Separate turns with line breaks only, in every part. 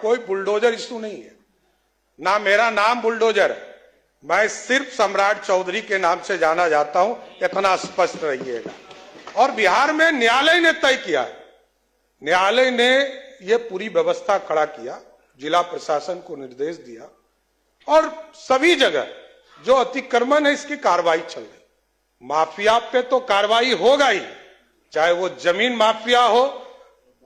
कोई bulldozer issue नहीं है, ना मेरा नाम बुलडोजर है, मैं सिर्फ सम्राट चौधरी के नाम से जाना जाता हूं, इतना स्पष्ट रहिएगा। और बिहार में न्यायालय ने तय किया है, न्यायालय ने यह पूरी व्यवस्था खड़ा किया, जिला प्रशासन को निर्देश दिया और सभी जगह जो अतिक्रमण है इसकी कार्रवाई चल रही। माफिया पे तो कार्रवाई होगा ही, चाहे वो जमीन माफिया हो,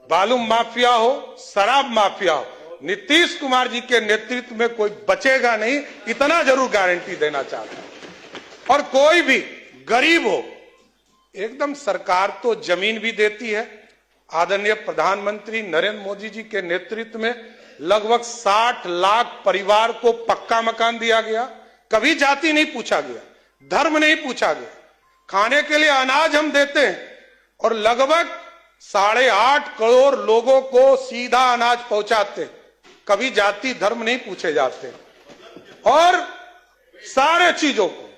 बालू माफिया हो, शराब माफिया हो, नीतीश कुमार जी के नेतृत्व में कोई बचेगा नहीं, इतना जरूर गारंटी देना चाहता हूं। और कोई भी गरीब हो, एकदम सरकार तो जमीन भी देती है। आदरणीय प्रधानमंत्री नरेंद्र मोदी जी के नेतृत्व में लगभग 60 लाख परिवार को पक्का मकान दिया गया, कभी जाति नहीं पूछा गया, धर्म नहीं पूछा गया, खाने के लिए अनाज हम देते हैं और लगभग 8.5 करोड़ लोगों को सीधा अनाज पहुंचाते हैं, कभी जाति धर्म नहीं पूछे जाते। और सारे चीजों को,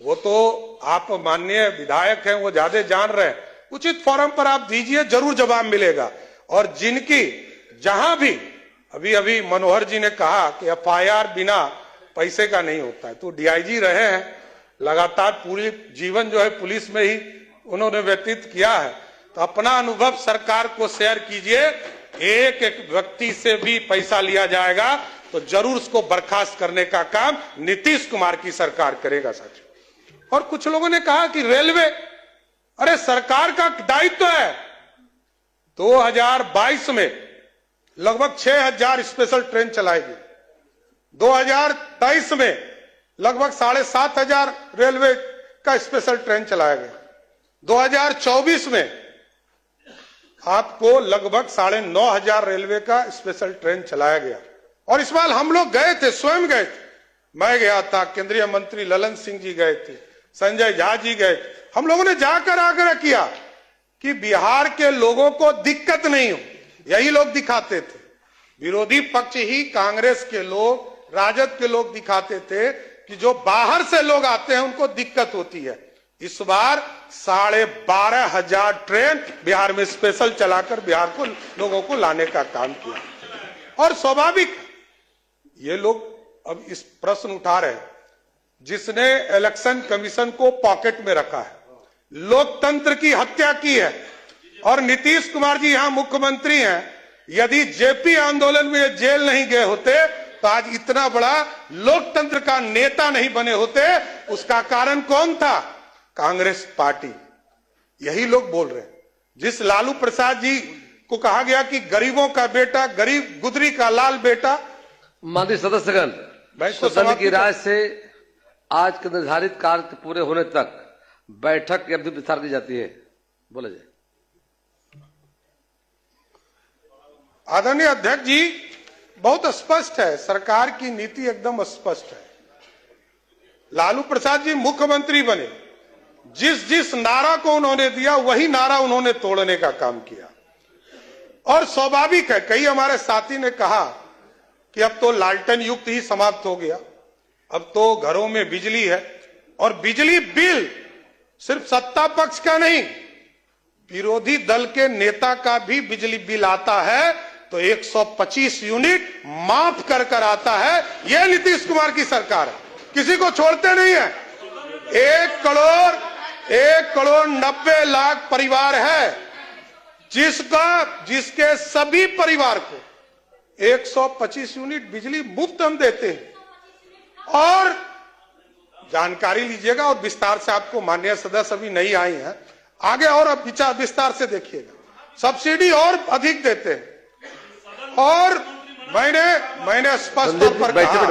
वो तो आप माननीय विधायक हैं, वो ज्यादा जान रहे हैं, उचित फोरम पर आप दीजिए, जरूर जवाब मिलेगा। और जिनकी जहां भी अभी मनोहर जी ने कहा कि एफआईआर बिना पैसे का नहीं होता है, तो डीआईजी रहे हैं, लगातार पूरी जीवन जो है पुलिस में ही उन्होंने व्यतीत किया है, तो अपना अनुभव सरकार को शेयर कीजिए। एक एक व्यक्ति से भी पैसा लिया जाएगा तो जरूर उसको बर्खास्त करने का काम नीतीश कुमार की सरकार करेगा साथियों। और कुछ लोगों ने कहा कि रेलवे, अरे सरकार का दायित्व है। 2022 में लगभग 6000 स्पेशल ट्रेन चलाएगी, 2023 में लगभग 7500 रेलवे का स्पेशल ट्रेन चलाया गया, 2024 में आपको लगभग 9500 रेलवे का स्पेशल ट्रेन चलाया गया। और इस बार हम लोग गए थे, स्वयं गए थे, मैं गया था, केंद्रीय मंत्री ललन सिंह जी गए थे, संजय झा जी गए थे। हम लोगों ने जाकर आग्रह किया कि बिहार के लोगों को दिक्कत नहीं हो, यही लोग दिखाते थे, विरोधी पक्ष ही कांग्रेस के लोग, राजद के लोग दिखाते थे कि जो बाहर से लोग आते हैं उनको दिक्कत होती है। इस बार 12,500 ट्रेन बिहार में स्पेशल चलाकर बिहार को लोगों को लाने का काम किया। और स्वाभाविक ये लोग अब इस प्रश्न उठा रहे हैं, जिसने इलेक्शन कमीशन को पॉकेट में रखा है, लोकतंत्र की हत्या की है। और नीतीश कुमार जी यहां मुख्यमंत्री हैं, यदि जेपी आंदोलन में जेल नहीं गए होते तो आज इतना बड़ा लोकतंत्र का नेता नहीं बने होते। उसका कारण कौन था? कांग्रेस पार्टी। यही लोग बोल रहे हैं। जिस लालू प्रसाद जी को कहा गया कि गरीबों का बेटा, गरीब गुदरी का लाल बेटा।
माननीय सदस्यगण, सदन की राय से आज के निर्धारित कार्य पूरे होने तक बैठक की अवधि विस्तार दी जाती है। बोले जाए।
आदरणीय अध्यक्ष जी, बहुत स्पष्ट है, सरकार की नीति एकदम स्पष्ट है। लालू प्रसाद जी मुख्यमंत्री बने, जिस जिस नारा को उन्होंने दिया वही नारा उन्होंने तोड़ने का काम किया। और स्वाभाविक है, कई हमारे साथी ने कहा कि अब तो लालटेन युग ही समाप्त हो गया, अब तो घरों में बिजली है। और बिजली बिल सिर्फ सत्ता पक्ष का नहीं, विरोधी दल के नेता का भी बिजली बिल आता है तो 125 यूनिट माफ कर कर आता है। यह नीतीश कुमार की सरकार है, किसी को छोड़ते नहीं है। 1 करोड़ 90 लाख परिवार है, जिसके सभी परिवार को 125 यूनिट बिजली मुफ्त हम देते हैं। और जानकारी लीजिएगा और विस्तार से, आपको माननीय सदस्य अभी नहीं आई हैं, आगे और अब विस्तार से देखिएगा, सब्सिडी और अधिक देते हैं। और मैंने स्पष्ट तौर पर कहा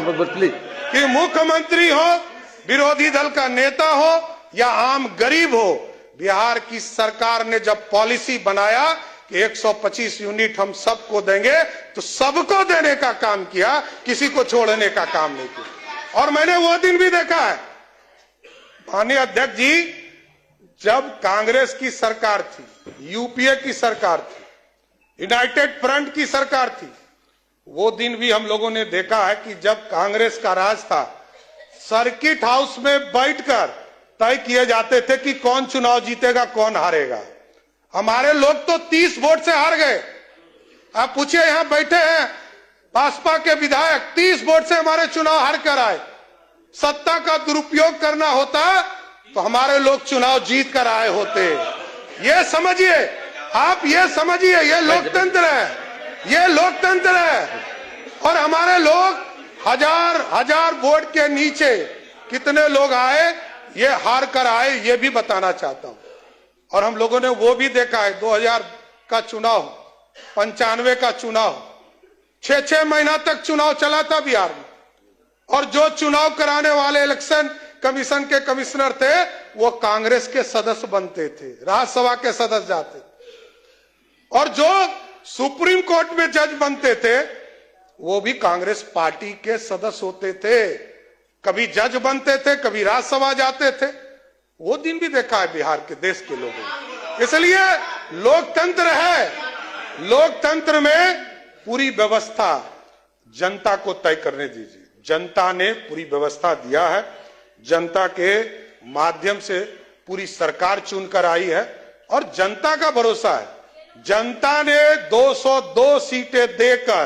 कि मुख्यमंत्री हो, विरोधी दल का नेता हो या आम गरीब हो, बिहार की सरकार ने जब पॉलिसी बनाया कि 125 यूनिट हम सबको देंगे, तो सबको देने का काम किया, किसी को छोड़ने का काम नहीं किया। और मैंने वो दिन भी देखा है, माननीय अध्यक्ष जी, जब कांग्रेस की सरकार थी, यूपीए की सरकार थी, यूनाइटेड फ्रंट की सरकार थी, वो दिन भी हम लोगों ने देखा है कि जब कांग्रेस का राज था, सर्किट हाउस में बैठकर तय किए जाते थे कि कौन चुनाव जीतेगा, कौन हारेगा। हमारे लोग तो 30 वोट से हार गए। आप पूछिए, यहां बैठे हैं भाजपा के विधायक 30 वोट से हमारे चुनाव हार कर आए। सत्ता का दुरुपयोग करना होता तो हमारे लोग चुनाव जीत कर आए होते। ये समझिए, आप ये समझिए, ये लोकतंत्र है, ये लोकतंत्र है। और हमारे लोग हजार वोट के नीचे कितने लोग आए, ये हार कर आए, ये भी बताना चाहता हूं। और हम लोगों ने वो भी देखा है, 2000 का चुनाव, 95 का चुनाव, 6 महीना तक चुनाव चला था बिहार में। और जो चुनाव कराने वाले इलेक्शन कमीशन के कमिश्नर थे, वो कांग्रेस के सदस्य बनते थे, राज्यसभा के सदस्य जाते थे। और जो सुप्रीम कोर्ट में जज बनते थे, वो भी कांग्रेस पार्टी के सदस्य होते थे। कभी जज बनते थे, कभी राज्यसभा जाते थे। वो दिन भी देखा है बिहार के, देश के लोगों ने। इसलिए लोकतंत्र है, लोकतंत्र में पूरी व्यवस्था जनता को तय करने दीजिए। जनता ने पूरी व्यवस्था दिया है, जनता के माध्यम से पूरी सरकार चुनकर आई है और जनता का भरोसा है। जनता ने 202 सीटें देकर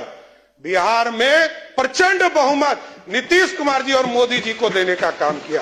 बिहार में प्रचंड बहुमत नीतीश कुमार जी और मोदी जी को देने का काम किया।